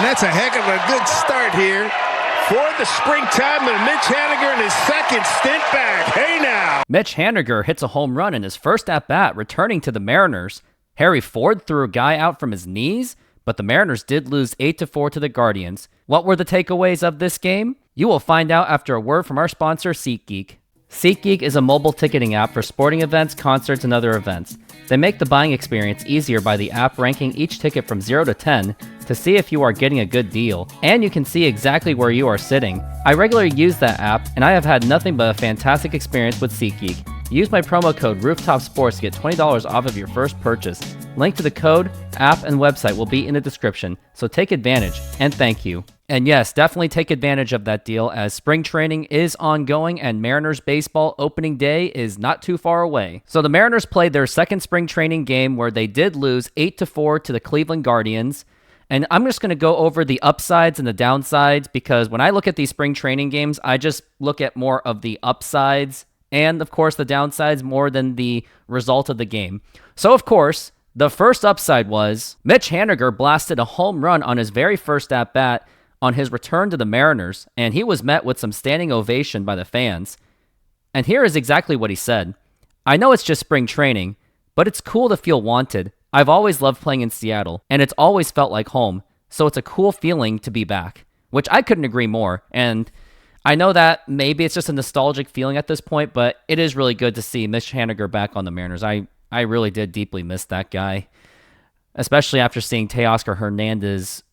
And that's a heck of a good start here for the springtime of Mitch Haniger in his second stint back. Hey now! Mitch Haniger hits a home run in his first at-bat, returning to the Mariners. Harry Ford threw a guy out from his knees, but the Mariners did lose 8-4 to the Guardians. What were the takeaways of this game? You will find out after a word from our sponsor, SeatGeek. SeatGeek is a mobile ticketing app for sporting events, concerts, and other events. They make the buying experience easier by the app ranking each ticket from 0 to 10 to see if you are getting a good deal, and you can see exactly where you are sitting. I regularly use that app, and I have had nothing but a fantastic experience with SeatGeek. Use my promo code ROOFTOPSPORTS to get $20 off of your first purchase. Link to the code, app, and website will be in the description, so take advantage, and thank you. And yes, definitely take advantage of that deal as spring training is ongoing and Mariners baseball opening day is not too far away. So the Mariners played their second spring training game where they did lose 8-4 to the Cleveland Guardians. And I'm just going to go over the upsides and the downsides because when I look at these spring training games, I just look at more of the upsides and, of course, the downsides more than the result of the game. So, of course, the first upside was Mitch Haniger blasted a home run on his very first at-bat on his return to the Mariners, and he was met with some standing ovation by the fans. And here is exactly what he said. "I know it's just spring training, but it's cool to feel wanted. I've always loved playing in Seattle, and it's always felt like home, so it's a cool feeling to be back," which I couldn't agree more. And I know that maybe it's just a nostalgic feeling at this point, but it is really good to see Mitch Haniger back on the Mariners. I really did deeply miss that guy, especially after seeing Teoscar Hernandez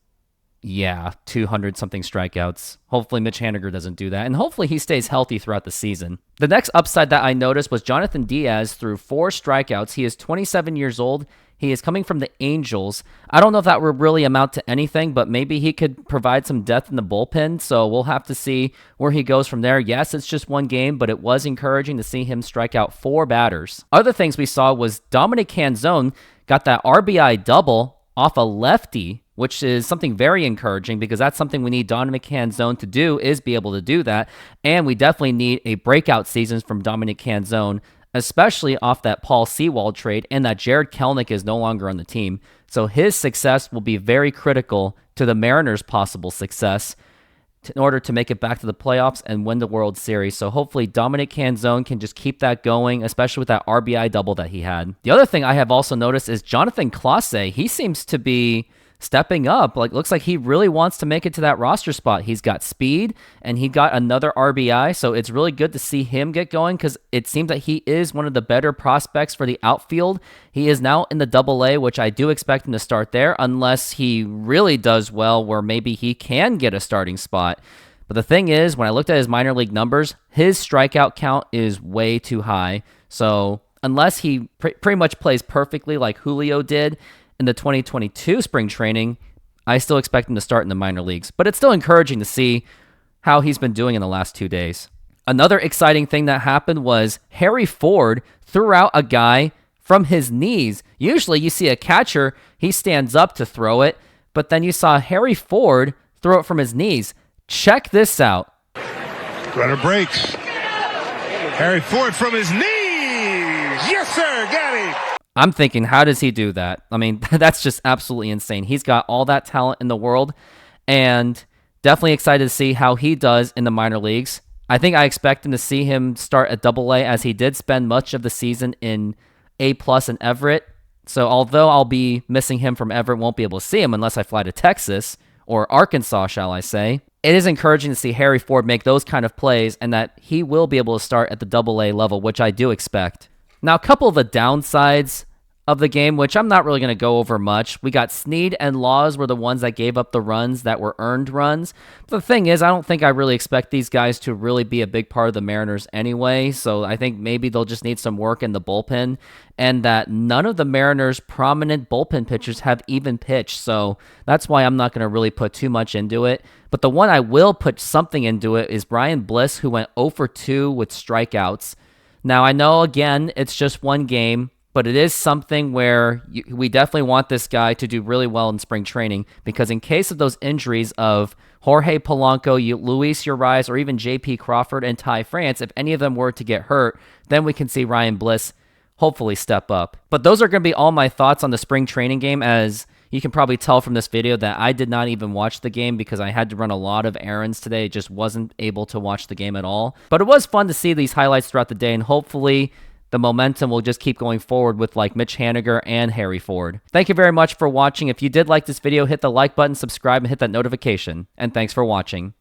200-something strikeouts. Hopefully Mitch Haniger doesn't do that, and hopefully he stays healthy throughout the season. The next upside that I noticed was Jonathan Diaz threw 4 strikeouts. He is 27 years old. He is coming from the Angels. I don't know if that would really amount to anything, but maybe he could provide some depth in the bullpen, so we'll have to see where he goes from there. Yes, it's just one game, but it was encouraging to see him strike out 4 batters. Other things we saw was Dominic Canzone got that RBI double off a lefty, which is something very encouraging because that's something we need Dominic Canzone to do, is be able to do that. And we definitely need a breakout season from Dominic Canzone, especially off that Paul Sewald trade and that Jared Kelenic is no longer on the team. So his success will be very critical to the Mariners' possible success in order to make it back to the playoffs and win the World Series. So hopefully Dominic Canzone can just keep that going, especially with that RBI double that he had. The other thing I have also noticed is Jonathan Clase. He seems to be stepping up. Looks like he really wants to make it to that roster spot. He's got speed and he got another RBI, so it's really good to see him get going because it seems that he is one of the better prospects for the outfield. He is now in the Double-A, which I do expect him to start there unless he really does well where maybe he can get a starting spot. But the thing is, when I looked at his minor league numbers, his strikeout count is way too high. So unless he pretty much plays perfectly like Julio did in the 2022 spring training, I still expect him to start in the minor leagues. But it's still encouraging to see how he's been doing in the last 2 days. Another exciting thing that happened was Harry Ford threw out a guy from his knees. Usually you see a catcher, he stands up to throw it, but then you saw Harry Ford throw it from his knees. Check this out. Runner breaks. Harry Ford from his knees. Yes, sir. Got it. I'm thinking, how does he do that? I mean, that's just absolutely insane. He's got all that talent in the world, and definitely excited to see how he does in the minor leagues. I think I expect him to see him start at Double-A, as he did spend much of the season in A+ in Everett. So although I'll be missing him from Everett, won't be able to see him unless I fly to Texas, or Arkansas, shall I say. It is encouraging to see Harry Ford make those kind of plays, and that he will be able to start at the Double-A level, which I do expect. Now, a couple of the downsides of the game, which I'm not really going to go over much. We got Snead and Laws were the ones that gave up the runs that were earned runs. But the thing is, I don't think I really expect these guys to really be a big part of the Mariners anyway, so I think maybe they'll just need some work in the bullpen, and that none of the Mariners' prominent bullpen pitchers have even pitched, so that's why I'm not going to really put too much into it. But the one I will put something into it is Brian Bliss, who went 0 for 2 with strikeouts. Now, I know, again, it's just one game, but it is something where we definitely want this guy to do really well in spring training, because in case of those injuries of Jorge Polanco, Luis Urias, or even J.P. Crawford and Ty France, if any of them were to get hurt, then we can see Ryan Bliss hopefully step up. But those are going to be all my thoughts on the spring training game, as You can probably tell from this video that I did not even watch the game because I had to run a lot of errands today. Just wasn't able to watch the game at all. But it was fun to see these highlights throughout the day, and hopefully the momentum will just keep going forward with like Mitch Haniger and Harry Ford. Thank you very much for watching. If you did like this video, hit the like button, subscribe, and hit that notification. And thanks for watching.